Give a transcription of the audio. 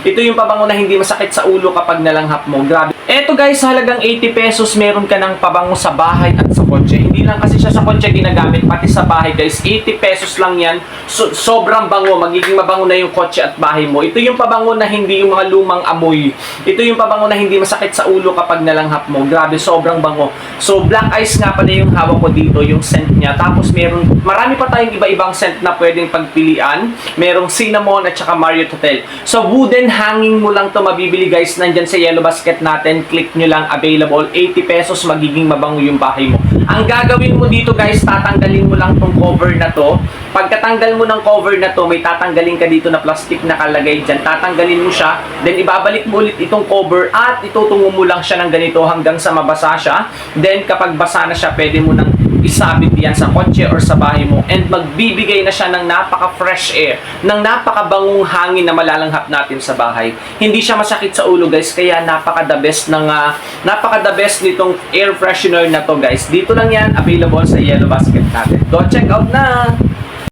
Ito yung pabango na hindi masakit sa ulo kapag nalanghap mo. Grabe. Eto guys, sa halagang 80 pesos, meron ka ng pabango sa bahay at sa kotse. Hindi lang kasi siya sa kotse ginagamit, pati sa bahay guys. 80 pesos lang yan. Sobrang bango. Magiging mabango na yung kotse at bahay mo. Ito yung pabango na hindi yung mga lumang amoy. Ito yung pabango na hindi masakit sa ulo kapag nalanghap mo. Grabe, sobrang bango. So, Black Ice nga pala yung hawak ko dito, yung scent niya. Tapos marami pa tayong iba-ibang scent na pwedeng pagpilian. Merong cinnamon at saka Marriott Hotel. So, wooden hanging mo lang to mabibili guys. Nandyan sa yellow basket natin. Click nyo lang, available. 80 pesos, magiging mabango yung bahay mo. Ang gagawin mo dito guys, tatanggalin mo lang tong cover na to. Pagkatanggal mo ng cover na to, may tatanggalin ka dito na plastic na kalagay dyan. Tatanggalin mo siya, then ibabalik mo ulit itong cover at itutungo mo lang siya ng ganito hanggang sa mabasa siya. Then kapag basa na siya, pwede mo nang isabit yan sa kotse or sa bahay mo, and magbibigay na siya ng napaka-fresh air, ng napakabangong hangin na malalanghap natin sa bahay. Hindi siya masakit sa ulo guys, kaya napaka-the best nitong air freshener na to guys. Dito lang yan, available sa yellow basket natin. Go check out na!